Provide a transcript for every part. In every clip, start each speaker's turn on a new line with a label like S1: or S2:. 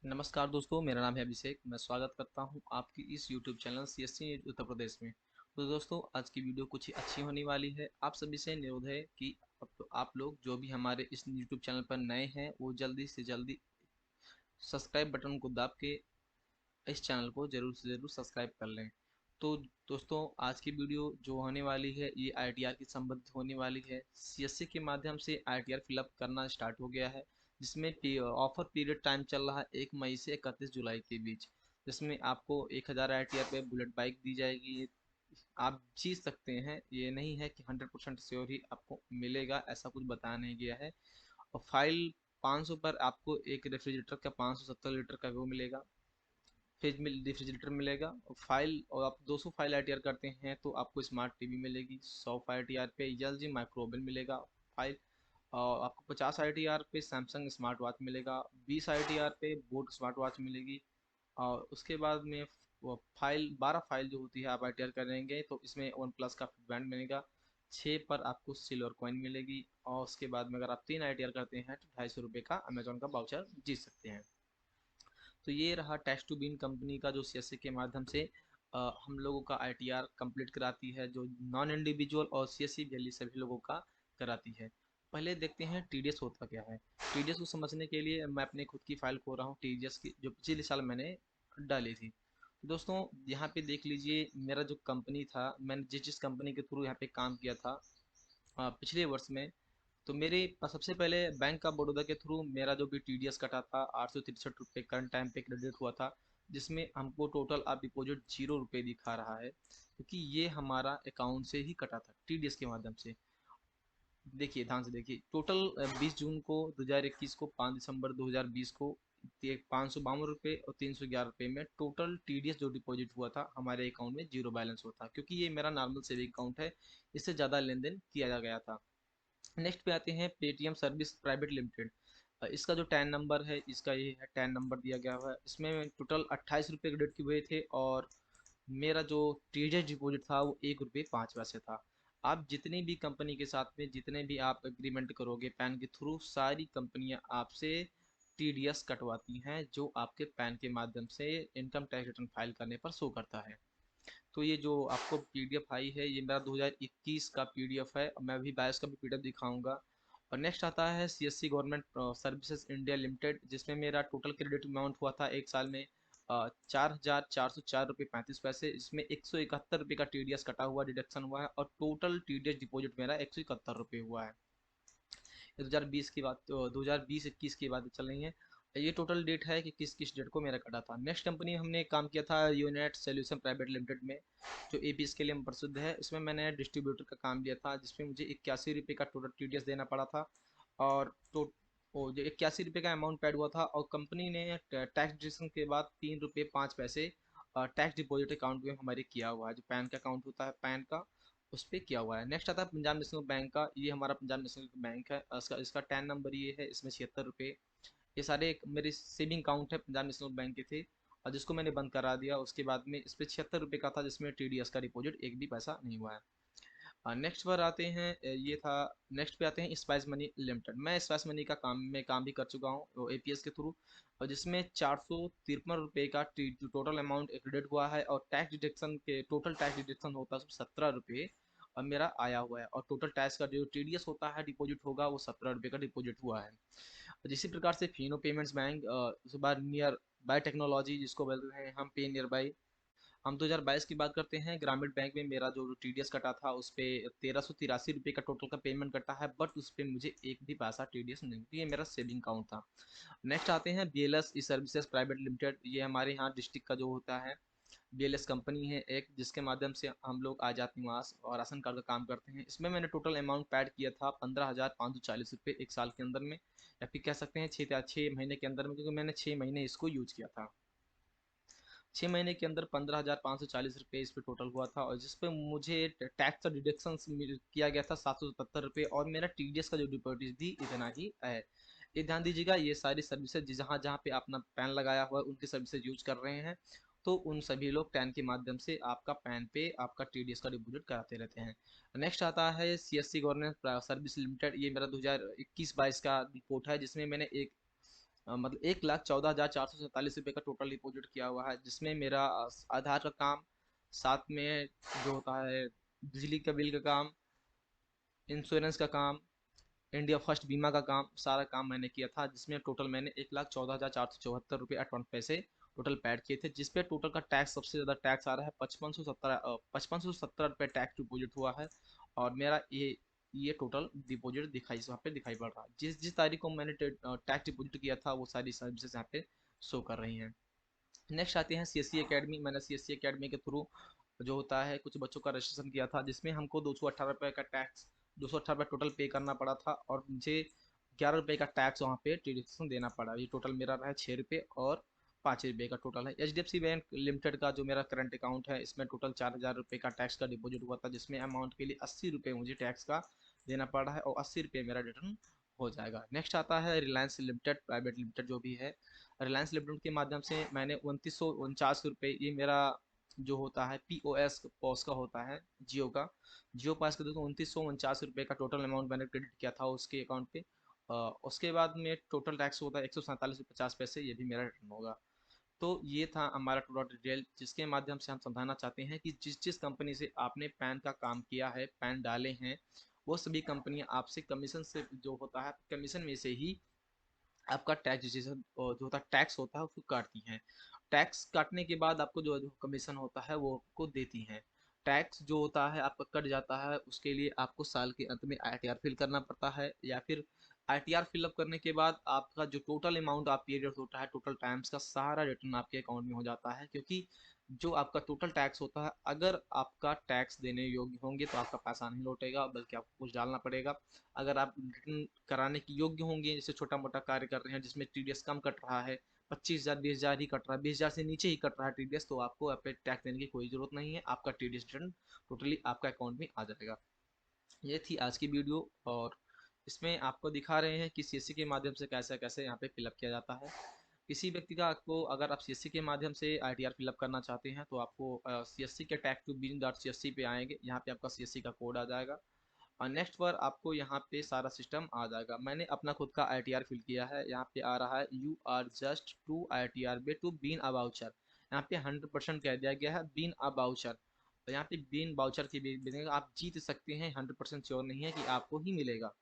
S1: नमस्कार दोस्तों, मेरा नाम है अभिषेक। मैं स्वागत करता हूं आपकी इस YouTube channel CSC news Uttar Pradesh में। तो दोस्तों, आज की वीडियो कुछ ही अच्छी होने वाली है। आप सभी से अनुरोध है कि आप लोग जो भी हमारे इस यूट्यूब चैनल पर नए हैं वो जल्दी से जल्दी सब्सक्राइब बटन को दाब के इस चैनल को ज़रूर से ज़रूर सब्सक्राइब कर लें। तो दोस्तों, आज की वीडियो जो होने वाली है ये आईटीआर की संबंधित होने वाली है। सीएससी के माध्यम से आईटीआर फिलअप करना स्टार्ट हो गया है, जिसमें ऑफर पीरियड टाइम चल रहा है 1 मई से 31 जुलाई के बीच, जिसमें आपको 1000 आईटीआर पे बुलेट बाइक दी जाएगी। आप जीत सकते हैं, ये नहीं है कि 100% श्योर ही आपको मिलेगा, ऐसा कुछ बताया नहीं गया है। और फाइल 500 पर आपको एक रेफ्रिजरेटर का 570 लीटर का वो मिलेगा, फ्रिज में रेफ्रिजरेटर मिलेगा। और फाइल और आप 200 फाइल आईटीआर करते हैं तो आपको स्मार्ट टीवी मिलेगी। 100 आईटीआर पे एलजी माइक्रोवेव मिलेगा फाइल। और आपको 50 आईटीआर पे सैमसंग स्मार्ट वॉच मिलेगा। 20 आईटीआर पे बोट स्मार्ट वॉच मिलेगी। और उसके बाद में वो फाइल 12 फाइल जो होती है आप आईटीआर करेंगे तो इसमें वन प्लस का बैंड मिलेगा। 6 पर आपको सिल्वर कॉइन मिलेगी। और उसके बाद में अगर आप 3 आईटीआर करते हैं तो 250 रुपये का अमेजोन का वाउचर जीत सकते हैं। तो ये रहा टैक्स टू बीन कंपनी का जो सीएससी के माध्यम से हम लोगों का आईटीआर कंप्लीट कराती है, जो नॉन इंडिविजुअल और सीएससी वैली सभी लोगों का कराती है। पहले देखते हैं टीडीएस होता क्या है। टीडीएस को समझने के लिए मैं अपने खुद की फाइल खोल रहा हूँ, टीडीएस की जो पिछले साल मैंने डाली थी। दोस्तों, यहाँ पे देख लीजिए मेरा जो कंपनी था, मैंने जिस जिस कंपनी के थ्रू यहाँ पे काम किया था पिछले वर्ष में, तो मेरे सबसे पहले बैंक ऑफ बड़ौदा के थ्रू मेरा जो भी टीडीएस कटा था 863 रुपये करंट टाइम पे क्रेडिट हुआ था, जिसमें हमको टोटल आप डिपॉजिट 0 रुपये दिखा रहा है, क्योंकि ये हमारा अकाउंट से ही कटा था टीडीएस के माध्यम से। देखिए ध्यान से देखिए, टोटल 20 जून को 2021 को 5 दिसंबर 2020 को 552 रुपये और 311 रुपये में टोटल टीडीएस जो डिपॉजिट हुआ था हमारे अकाउंट में जीरो बैलेंस होता, क्योंकि ये मेरा नॉर्मल सेविंग अकाउंट है, इससे ज़्यादा लेन देन किया गया था। नेक्स्ट पे आते हैं पेटीएम सर्विस प्राइवेट लिमिटेड। इसका जो टैन नंबर है, इसका ये है टैन नंबर दिया गया हुआ है। इसमें टोटल 28 रुपये क्रेडिट किए हुए थे और मेरा जो टीडीएस डिपॉजिट था वो 1 रुपये 5 पैसे था। आप जितनी भी कंपनी के साथ में जितने भी आप एग्रीमेंट करोगे पैन के थ्रू, सारी कंपनियां आपसे टीडीएस कटवाती हैं, जो आपके पैन के माध्यम से इनकम टैक्स रिटर्न फाइल करने पर शो करता है। तो ये जो आपको पीडीएफ आई है ये मेरा 2021 का पीडीएफ है, और मैं अभी 22 का भी पीडीएफ दिखाऊंगा। और नेक्स्ट आता है CSC government services India limited, जिसमें मेरा टोटल क्रेडिट अमाउंट हुआ था एक साल में 4,404 रुपये 35 पैसे। इसमें 171 रुपये का टीडीएस कटा हुआ डिडक्शन हुआ है, और टोटल टीडीएस डिपॉजिट मेरा 171 रुपये हुआ है। 2020 की बात, 2020-21 की बात चल रही है। ये टोटल डेट है कि किस किस डेट को मेरा कटा था। नेक्स्ट कंपनी हमने काम किया था यूनाइट सोल्यूशन प्राइवेट लिमिटेड में, जो एपीएस के लिए प्रसिद्ध है। इसमें मैंने डिस्ट्रीब्यूटर का काम लिया था, जिसमें मुझे 81 रुपये का टोटल टीडीएस देना पड़ा था। और तो वो जो 81 रुपये का अमाउंट पेड हुआ था, और कंपनी ने टैक्स डिडक्शन के बाद 3 रुपये 5 पैसे टैक्स डिपॉजिट अकाउंट में हमारे किया हुआ है, जो पैन का अकाउंट होता है पैन का, उस पर किया हुआ है। नेक्स्ट आता है पंजाब नेशनल बैंक का। ये हमारा पंजाब नेशनल बैंक है, इसका इसका टैन नंबर ये है, इसमें 76 रुपये। ये सारे मेरे सेविंग अकाउंट है पंजाब नेशनल बैंक के थे, और जिसको मैंने बंद करा दिया उसके बाद में इस पर 76 रुपये का था, जिसमें टीडीएस का डिपॉजिट एक भी पैसा नहीं हुआ है। नेक्स्ट पर आते हैं, ये था। नेक्स्ट पे आते हैं स्पाइस मनी लिमिटेड। मैं स्पाइस मनी का काम में काम भी कर चुका हूँ एपीएस के थ्रू, और जिसमें 453 रुपये का टोटल अमाउंट क्रेडिट हुआ है, और टैक्स डिडक्शन के टोटल टैक्स डिडक्शन होता है 17 रुपये, और मेरा आया हुआ है। और टोटल टैक्स का जो टीडीएस होता है डिपॉजिट होगा वो 17 रुपये का डिपॉजिट हुआ है। और इसी प्रकार से फिनो पेमेंट्स बैंक, उसके बाद नियर बाय टेक्नोलॉजी जिसको बोलते हैं हम, पे नियर बाय। हम 2022 की बात करते हैं, ग्रामीण बैंक में मेरा जो टीडीएस कटा था उस पे 1383 रुपये का टोटल का पेमेंट कटा है, बट उस पर मुझे एक भी पैसा टीडीएस नहीं, ये मेरा सेविंग अकाउंट था। नेक्स्ट आते हैं बीएलएस ई सर्विसेज प्राइवेट लिमिटेड। ये हमारे यहाँ डिस्ट्रिक्ट का जो होता है बीएलएस कंपनी है एक, जिसके माध्यम से हम लोग आजाद निवास और राशन कार्ड का काम करते हैं। इसमें मैंने टोटल अमाउंट पैड किया था 15,540 रुपये एक साल के अंदर में, या फिर कह सकते हैं 6 महीने के अंदर में, क्योंकि मैंने 6 महीने इसको यूज किया था। 6 महीने के अंदर 15,540 रुपये इस पे टोटल हुआ था, और जिस पे मुझे टैक्स का डिडक्शन किया गया था 777 रुपये, और मेरा टीडीएस का जो डिपॉजिट थी इतना ही है। ये ध्यान दीजिएगा, ये सारी सर्विसेज जहाँ जहाँ पे अपना पैन लगाया हुआ है उनकी सर्विसेज यूज कर रहे हैं, तो उन सभी लोग टैन के माध्यम से आपका पैन पे आपका टीडीएस का डिपॉजिट कराते रहते हैं। नेक्स्ट आता है सीएससी गवर्नमेंट सर्विस लिमिटेड। ये मेरा 2021-22 का रिपोर्ट है, जिसमें मैंने एक मतलब 1,14,447 रुपये का टोटल डिपॉजिट किया हुआ है, जिसमें मेरा आधार का काम, साथ में जो होता है बिजली का बिल का काम, इंश्योरेंस का काम, इंडिया फर्स्ट बीमा का काम, सारा काम मैंने किया था, जिसमें टोटल मैंने 1,14,474 रुपये 8 पैसे टोटल पैड किए थे, जिसपे टोटल का टैक्स सबसे ज़्यादा टैक्स आ रहा है 5570 रुपये टैक्स डिपॉजिट हुआ है। और मेरा ये टोटल डिपॉजिट दिखाई वहाँ पे दिखाई पड़ रहा है। जिस जिस तारीख को मैंने टैक्स डिपॉजिट किया था वो सारी सर्विसेज यहाँ पे शो कर रही हैं। नेक्स्ट आते हैं सी एस सी अकेडमी। मैंने सी एस सी अकेडमी के थ्रू जो होता है कुछ बच्चों का रजिस्ट्रेशन किया था, जिसमें हमको 218 रुपये का टैक्स, 218 रुपये टोटल पे करना पड़ा था, और मुझे 11 रुपये का टैक्स वहाँ पे रजिस्ट्रेशन देना पड़ा। ये टोटल मेरा रहा है 6 रुपये और 5 रुपये का टोटल है। H D F C bank limited का जो मेरा करंट अकाउंट है, इसमें टोटल 4,000 रुपये का टैक्स का डिपॉजिट हुआ था, जिसमें अमाउंट के लिए 80 रुपये मुझे टैक्स का देना पड़ा है, और 80 रुपये मेरा रिटर्न हो जाएगा। नेक्स्ट आता है रिलायंस लिमिटेड प्राइवेट लिमिटेड जो भी है। रिलायंस लिमिटेड के माध्यम से मैंने 2949 रुपये, ये मेरा जो होता है पी ओ एस पॉस का होता है, जियो का, जियो पास के दोस्तों 2949 रुपये का टोटल अमाउंट मैंने क्रेडिट किया था उसके अकाउंट पे। उसके बाद में टोटल टैक्स होता है 147 रुपये 50 पैसे, ये भी मेरा रिटर्न होगा। तो ये था हमारा टोटल डिटेल, जिसके माध्यम से हम समझाना चाहते हैं कि जिस जिस कंपनी से आपने पैन का काम किया है, पैन डाले हैं, वो सभी कंपनियां आपसे कमीशन से जो होता है कमीशन में से ही आपका टैक्स जो होता है टैक्स होता है उसको काटती हैं। टैक्स काटने के बाद आपको जो जो कमीशन होता है वो आपको देती हैं। टैक्स जो होता है आपका कट जाता है, उसके लिए आपको साल के अंत में आईटीआर फिल करना पड़ता है, या फिर आईटीआर फिलअप करने के बाद आपका जो टोटल अमाउंट आप पीरियड होता है, टोटल टाइम्स का सारा रिटर्न आपके अकाउंट में हो जाता है। क्योंकि जो आपका टोटल टैक्स होता है, अगर आपका टैक्स देने योग्य होंगे तो आपका पैसा नहीं लौटेगा, बल्कि आपको कुछ डालना पड़ेगा। अगर आप रिटर्न कराने के योग्य होंगे, जैसे छोटा मोटा कार्य कर रहे हैं जिसमें टीडीएस कम कट रहा है, 25,000 20,000 ही कट रहा है, 20,000 से नीचे ही कट रहा है टीडीएस, तो आपको आप पे टैक्स देने की कोई जरूरत नहीं है, आपका टीडीएस रिटर्न टोटली आपका अकाउंट में आ जाएगा। ये थी आज की वीडियो, और इसमें आपको दिखा रहे हैं कि सीएससी के माध्यम से कैसे कैसे यहाँ पे फिलअप किया जाता है। किसी व्यक्ति का आपको, अगर आप सीएससी के माध्यम से आईटीआर फिलअप करना चाहते हैं, तो आपको सीएससी के tag to bin dot C S C पे आएंगे, यहाँ पे आपका सीएससी का कोड आ जाएगा, और नेक्स्ट पर आपको यहाँ पे सारा सिस्टम आ जाएगा। मैंने अपना खुद का आईटीआर फिल किया है, यहाँ पे आ रहा है you are just to ITR be to been a voucher. यहाँ पे 100% कह दिया गया है बीन अ वाउचर, तो यहाँ पे बीन वाउचर की भी आप जीत सकते हैं, 100% श्योर नहीं है कि आपको ही मिलेगा।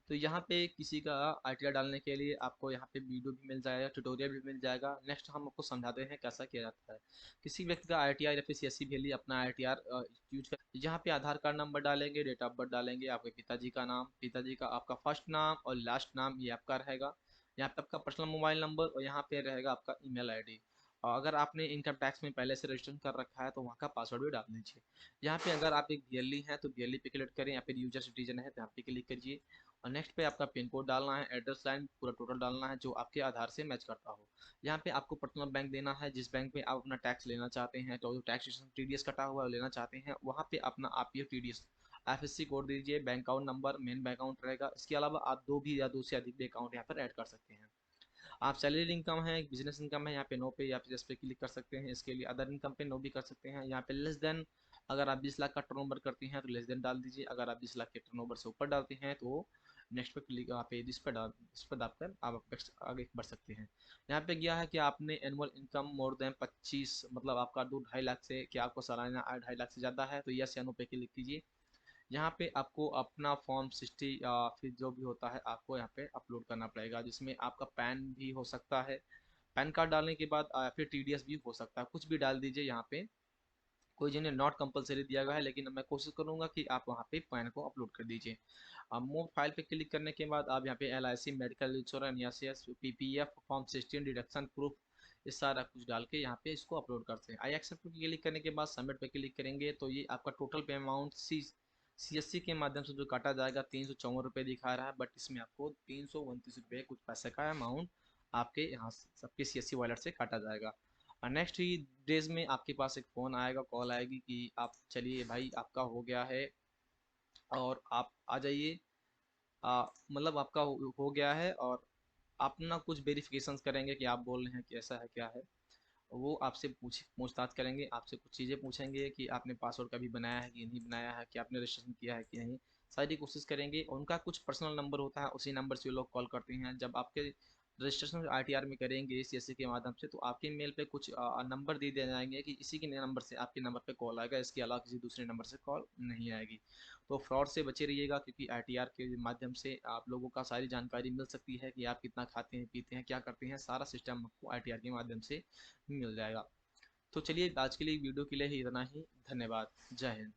S1: तो यहाँ पे किसी का आईटीआर डालने के लिए आपको यहाँ पे वीडियो भी मिल जाएगा, ट्यूटोरियल भी मिल जाएगा। नेक्स्ट हम आपको समझाते हैं कैसा किया जाता है। किसी व्यक्ति का आईटीआर या फिर सीएससी के लिए अपना आईटीआर यूज कर, यहाँ पे आधार कार्ड नंबर डालेंगे, डेट ऑफ बर्थ डालेंगे, आपके पिताजी का नाम, पिताजी का आपका फर्स्ट नाम और लास्ट नाम ये आपका रहेगा, यहाँ पे आपका पर्सनल मोबाइल नंबर, और यहाँ पे रहेगा आपका ईमेल आईडी। और अगर आपने इनकम टैक्स में पहले से रजिस्ट्रेशन कर रखा है तो वहाँ का पासवर्ड भी डाल दीजिए। यहाँ पे अगर आप एक बीएलई हैं तो बीएलई पे क्लिक करें, या फिर यूजर सिटीजन है तो यहाँ पे क्लिक करिए, और नेक्स्ट पे आपका पिन कोड डालना है, एड्रेस लाइन पूरा टोटल डालना है जो आपके आधार से मैच करता हो। यहाँ पे आपको पर्सनल बैंक देना है, जिस बैंक में आप अपना टैक्स लेना चाहते हैं, तो जो टैक्स टीडीएस कटा हुआ है लेना चाहते हैं, वहाँ पे अपना आप ये टीडीएस एफएससी कोड दीजिए, bank account number main bank account रहेगा। इसके अलावा आप दो भी या दो से अधिक भी अकाउंट यहाँ पर ऐड कर सकते हैं। आप सैलरी इनकम है, बिजनेस इनकम है, यहाँ पे नो पे या फिर इस पे क्लिक कर सकते हैं। इसके लिए अदर इनकम पे नो भी कर सकते हैं। यहाँ पे लेस देन, अगर आप 20 लाख का टर्नओवर करती हैं तो लेस देन डाल दीजिए, अगर आप 20 लाख के टर्नओवर से ऊपर डालते हैं तो नेक्स्ट पे क्लिक, यहाँ पे इस पर दाबकर आप आगे बढ़ सकते हैं। यहाँ पे गया है कि आपने एनुअल इनकम मोर देन 25, मतलब आपका 2-2.5 लाख से, क्या आपको सालाना 2.5 लाख से ज़्यादा है, तो यस या नो पे क्लिक कीजिए। यहाँ पे आपको अपना फॉर्म 60 या फिर जो भी होता है आपको यहाँ पे अपलोड करना पड़ेगा, जिसमें आपका पैन भी हो सकता है, पैन कार्ड डालने के बाद फिर टीडीएस भी हो सकता है, कुछ भी डाल दीजिए। यहाँ पे कोई जिन्हें नॉट कंपलसरी दिया गया है, लेकिन मैं कोशिश करूंगा कि आप वहाँ पे पैन को अपलोड कर दीजिए। अब मूव फाइल पे क्लिक करने के बाद आप यहाँ पे LIC मेडिकल इंश्योरेंस या PPF फॉर्म 16 डिडक्शन प्रूफ, ये सारा कुछ डाल के यहाँ पे इसको अपलोड करते हैं। आई एक्सेप्ट पे क्लिक करने के बाद सबमिट पे क्लिक करेंगे तो ये आपका टोटल पे अमाउंट CSC के माध्यम से जो काटा जाएगा 354 रुपये दिखा रहा है, बट इसमें आपको 329 रुपये कुछ पैसे का अमाउंट आपके यहाँ सबके CSC वॉलेट से काटा जाएगा। और नेक्स्ट ही डेज में आपके पास एक फ़ोन आएगा, कॉल आएगी कि आप चलिए भाई आपका हो गया है और आप आ जाइए, मतलब आपका हो गया है, और अपना कुछ वेरिफिकेशंस करेंगे कि आप बोल रहे हैं कि ऐसा है क्या है। वो आपसे पूछताछ करेंगे, आपसे कुछ चीज़ें पूछेंगे कि आपने पासवर्ड कभी बनाया है कि नहीं बनाया है, कि आपने रजिस्ट्रेशन किया है कि नहीं, सारी कोशिश करेंगे। उनका कुछ पर्सनल नंबर होता है, उसी नंबर से वो लोग कॉल करते हैं। जब आपके रजिस्ट्रेशन आईटीआर में करेंगे सीएससी के माध्यम से, तो आपके मेल पे कुछ नंबर दे दिए जाएंगे कि इसी के नंबर से आपके नंबर पे कॉल आएगा, इसके अलावा किसी दूसरे नंबर से कॉल नहीं आएगी। तो फ्रॉड से बचे रहिएगा, क्योंकि आईटीआर के माध्यम से आप लोगों का सारी जानकारी मिल सकती है कि आप कितना खाते हैं, पीते हैं, क्या करते हैं, सारा सिस्टम आपको आईटीआर के माध्यम से मिल जाएगा। तो चलिए आज के लिए वीडियो के लिए ही इतना ही। धन्यवाद। जय हिंद।